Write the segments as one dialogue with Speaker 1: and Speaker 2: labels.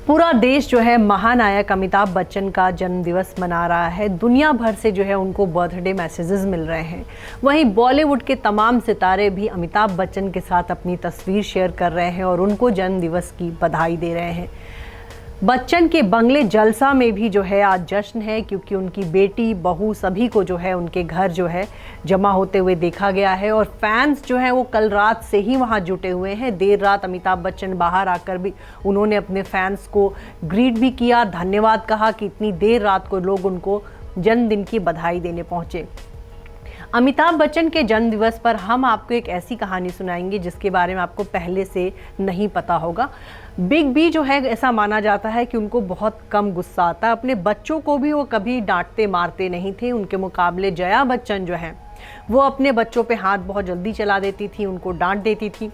Speaker 1: पूरा देश जो है महानायक अमिताभ बच्चन का जन्मदिवस मना रहा है। दुनिया भर से जो है उनको बर्थडे मैसेजेस मिल रहे हैं। वहीं बॉलीवुड के तमाम सितारे भी अमिताभ बच्चन के साथ अपनी तस्वीर शेयर कर रहे हैं और उनको जन्मदिवस की बधाई दे रहे हैं। बच्चन के बंगले जलसा में भी जो है आज जश्न है, क्योंकि उनकी बेटी बहू सभी को जो है उनके घर जो है जमा होते हुए देखा गया है और फैंस जो है वो कल रात से ही वहां जुटे हुए हैं। देर रात अमिताभ बच्चन बाहर आकर भी उन्होंने अपने फैंस को ग्रीट भी किया, धन्यवाद कहा कि इतनी देर रात को लोग उनको जन्मदिन की बधाई देने पहुंचे। अमिताभ बच्चन के जन्मदिवस पर हम आपको एक ऐसी कहानी सुनाएंगे जिसके बारे में आपको पहले से नहीं पता होगा। बिग बी जो है, ऐसा माना जाता है कि उनको बहुत कम गुस्सा आता है। अपने बच्चों को भी वो कभी डांटते मारते नहीं थे। उनके मुकाबले जया बच्चन जो है वो अपने बच्चों पे हाथ बहुत जल्दी चला देती थी, उनको डांट देती थी।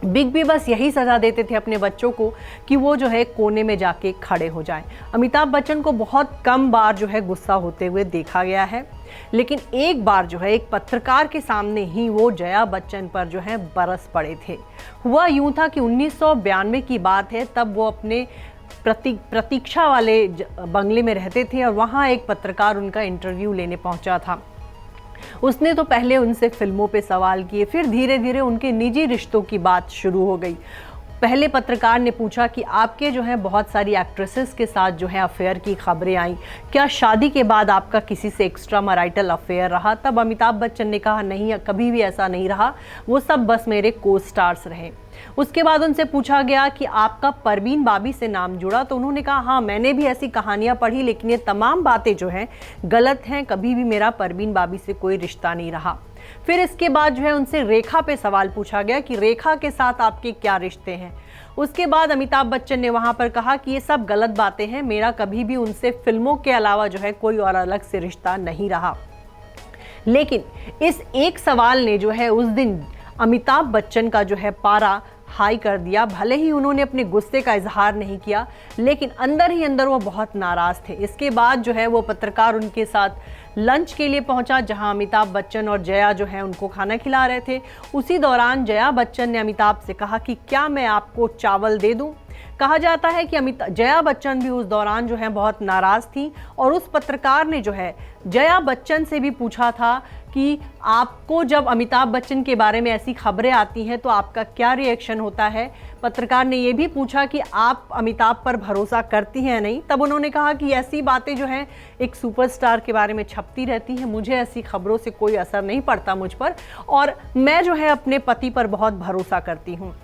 Speaker 1: बिग बी बस यही सज़ा देते थे अपने बच्चों को कि वो जो है कोने में जाके खड़े हो जाएं। अमिताभ बच्चन को बहुत कम बार जो है गुस्सा होते हुए देखा गया है, लेकिन एक बार जो है एक पत्रकार के सामने ही वो जया बच्चन पर जो है बरस पड़े थे। हुआ यूं था कि 1992 की बात है, तब वो अपने प्रतीक्षा वाले बंगले में रहते थे और वहाँ एक पत्रकार उनका इंटरव्यू लेने पहुँचा था। उसने तो पहले उनसे फिल्मों पे सवाल किए, फिर धीरे धीरे उनके निजी रिश्तों की बात शुरू हो गई। पहले पत्रकार ने पूछा कि आपके जो है बहुत सारी एक्ट्रेसेस के साथ जो है अफेयर की खबरें आई, क्या शादी के बाद आपका किसी से एक्स्ट्रा मैरिटल अफेयर रहा? तब अमिताभ बच्चन ने कहा नहीं, कभी भी ऐसा नहीं रहा, वो सब बस मेरे को स्टार्स रहे। उसके बाद उनसे पूछा गया कि आपका परवीन बाबी से नाम जुड़ा, तो उन्होंने कहा हाँ, मैंने भी ऐसी कहानियां पढ़ी, लेकिन ये तमाम बातें जो हैं गलत हैं, कभी भी मेरा परवीन बाबी से कोई रिश्ता नहीं रहा। फिर इसके बाद जो है उनसे रेखा पे सवाल पूछा गया कि रेखा के साथ आपके क्या रिश्ते हैं। उसके बाद अमिताभ बच्चन ने वहां पर कहा कि ये सब गलत बातें हैं, मेरा कभी भी उनसे फिल्मों के अलावा जो है कोई और अलग से रिश्ता नहीं रहा। लेकिन इस एक सवाल ने जो है उस दिन अमिताभ बच्चन का जो है पारा हाई कर दिया। भले ही उन्होंने अपने गुस्से का इजहार नहीं किया, लेकिन अंदर ही अंदर वो बहुत नाराज थे। इसके बाद जो है वो पत्रकार उनके साथ लंच के लिए पहुंचा, जहां अमिताभ बच्चन और जया जो है उनको खाना खिला रहे थे। उसी दौरान जया बच्चन ने अमिताभ से कहा कि क्या मैं आपको चावल दे दूं? कहा जाता है कि जया बच्चन भी उस दौरान जो है बहुत नाराज थी और उस पत्रकार ने जो है जया बच्चन से भी पूछा था कि आपको जब अमिताभ बच्चन के बारे में ऐसी खबरें आती हैं तो आपका क्या रिएक्शन होता है। पत्रकार ने ये भी पूछा कि आप अमिताभ पर भरोसा करती हैं नहीं? तब उन्होंने कहा कि ऐसी बातें जो हैं एक सुपरस्टार के बारे में छपती रहती हैं, मुझे ऐसी खबरों से कोई असर नहीं पड़ता मुझ पर, और मैं जो है अपने पति पर बहुत भरोसा करती हूँ।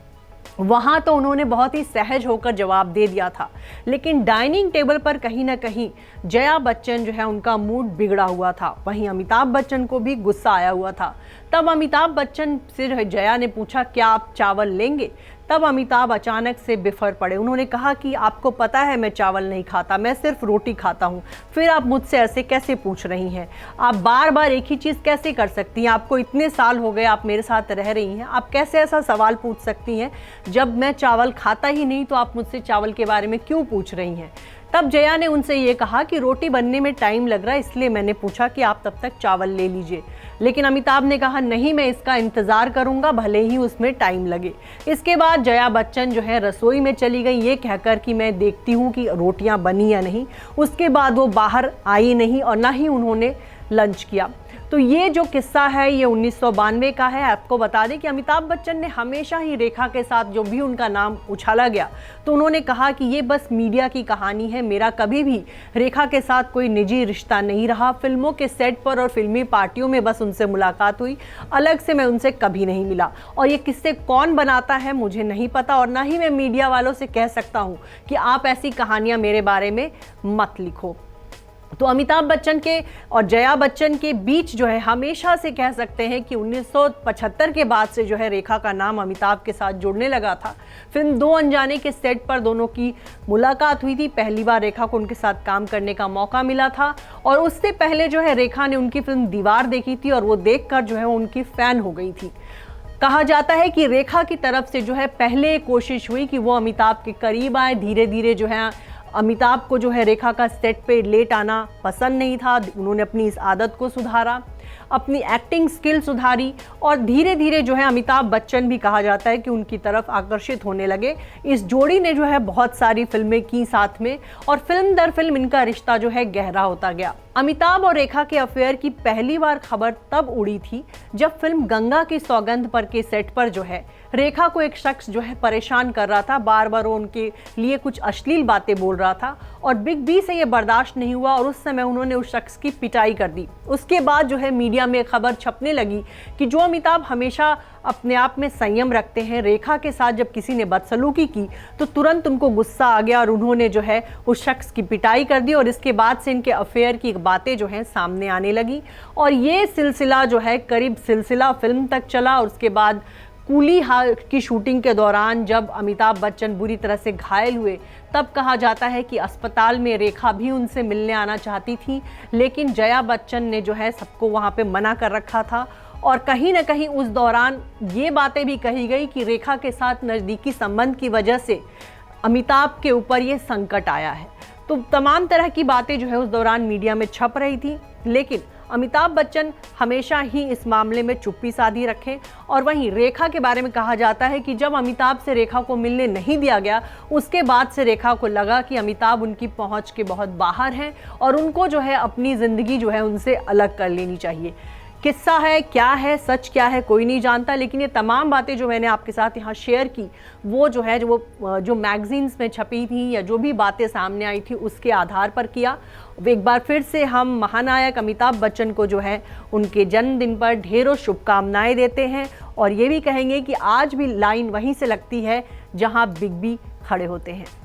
Speaker 1: वहाँ तो उन्होंने बहुत ही सहज होकर जवाब दे दिया था, लेकिन डाइनिंग टेबल पर कहीं ना कहीं जया बच्चन जो है उनका मूड बिगड़ा हुआ था। वहीं अमिताभ बच्चन को भी गुस्सा आया हुआ था। तब अमिताभ बच्चन से जया ने पूछा क्या आप चावल लेंगे? तब अमिताभ अचानक से बिफर पड़े। उन्होंने कहा कि आपको पता है मैं चावल नहीं खाता, मैं सिर्फ रोटी खाता हूँ, फिर आप मुझसे ऐसे कैसे पूछ रही हैं? आप बार बार एक ही चीज़ कैसे कर सकती हैं? आपको इतने साल हो गए आप मेरे साथ रह रही हैं, आप कैसे ऐसा सवाल पूछ सकती हैं? जब मैं चावल खाता ही नहीं तो आप मुझसे चावल के बारे में क्यों पूछ रही हैं? तब जया ने उनसे ये कहा कि रोटी बनने में टाइम लग रहा है, इसलिए मैंने पूछा कि आप तब तक चावल ले लीजिए। लेकिन अमिताभ ने कहा नहीं, मैं इसका इंतज़ार करूंगा, भले ही उसमें टाइम लगे। इसके बाद जया बच्चन जो है रसोई में चली गई, ये कहकर कि मैं देखती हूँ कि रोटियां बनी या नहीं। उसके बाद वो बाहर आई नहीं और ना ही उन्होंने लंच किया। तो ये जो किस्सा है ये 1992 का है। आपको बता दें कि अमिताभ बच्चन ने हमेशा ही रेखा के साथ जो भी उनका नाम उछाला गया तो उन्होंने कहा कि ये बस मीडिया की कहानी है, मेरा कभी भी रेखा के साथ कोई निजी रिश्ता नहीं रहा। फिल्मों के सेट पर और फिल्मी पार्टियों में बस उनसे मुलाकात हुई, अलग से मैं उनसे कभी नहीं मिला। और ये किस्से कौन बनाता है मुझे नहीं पता, और ना ही मैं मीडिया वालों से कह सकता हूँ कि आप ऐसी कहानियाँ मेरे बारे में मत लिखो। तो अमिताभ बच्चन के और जया बच्चन के बीच जो है हमेशा से कह सकते हैं कि 1975 के बाद से जो है रेखा का नाम अमिताभ के साथ जुड़ने लगा था। फिल्म दो अनजाने के सेट पर दोनों की मुलाकात हुई थी। पहली बार रेखा को उनके साथ काम करने का मौका मिला था और उससे पहले जो है रेखा ने उनकी फिल्म दीवार देखी थी और वो देखकर जो है वो उनकी फ़ैन हो गई थी। कहा जाता है कि रेखा की तरफ से जो है पहले कोशिश हुई कि वो अमिताभ के करीब आए। धीरे धीरे जो है अमिताभ को जो है रेखा का सेट पे लेट आना पसंद नहीं था, उन्होंने अपनी इस आदत को सुधारा। अपनी एक्टिंग स्किल सुधारी और धीरे धीरे जो है अमिताभ बच्चन भी कहा जाता है कि उनकी तरफ आकर्षित होने लगे। इस जोड़ी ने जो है बहुत सारी फिल्में की साथ में और फिल्म दर फिल्म इनका रिश्ता जो है गहरा होता गया। अमिताभ और रेखा के अफेयर की पहली बार खबर तब उड़ी थी जब फिल्म गंगा की सौगंध पर के सेट पर जो है रेखा को एक शख्स जो है परेशान कर रहा था, बार बार वो उनके लिए कुछ अश्लील बातें बोल रहा था और बिग बी से ये बर्दाश्त नहीं हुआ और उस समय उन्होंने उस शख्स की पिटाई कर दी। उसके बाद जो है मीडिया में खबर छपने लगी कि जो अमिताभ हमेशा अपने आप में संयम रखते हैं, रेखा के साथ जब किसी ने बदसलूकी की तो तुरंत उनको गुस्सा आ गया और उन्होंने जो है उस शख्स की पिटाई कर दी और इसके बाद से इनके अफेयर की बातें जो हैं सामने आने लगी और ये सिलसिला जो है करीब सिलसिला फिल्म तक चला। और उसके बाद कूली की शूटिंग के दौरान जब अमिताभ बच्चन बुरी तरह से घायल हुए तब कहा जाता है कि अस्पताल में रेखा भी उनसे मिलने आना चाहती थी, लेकिन जया बच्चन ने जो है सबको वहाँ पे मना कर रखा था। और कहीं ना कहीं उस दौरान ये बातें भी कही गई कि रेखा के साथ नज़दीकी संबंध की वजह से अमिताभ के ऊपर ये संकट आया है। तो तमाम तरह की बातें जो है उस दौरान मीडिया में छप रही थी, लेकिन अमिताभ बच्चन हमेशा ही इस मामले में चुप्पी साधी रखे। और वहीं रेखा के बारे में कहा जाता है कि जब अमिताभ से रेखा को मिलने नहीं दिया गया उसके बाद से रेखा को लगा कि अमिताभ उनकी पहुंच के बहुत बाहर हैं और उनको जो है अपनी ज़िंदगी जो है उनसे अलग कर लेनी चाहिए। किस्सा है, क्या है, सच क्या है, कोई नहीं जानता, लेकिन ये तमाम बातें जो मैंने आपके साथ यहाँ शेयर की वो जो है जो मैगजीन्स में छपी थी या जो भी बातें सामने आई थी उसके आधार पर किया। एक बार फिर से हम महानायक अमिताभ बच्चन को जो है उनके जन्मदिन पर ढेरों शुभकामनाएं देते हैं और ये भी कहेंगे कि आज भी लाइन वहीं से लगती है जहाँ बिग बी खड़े होते हैं।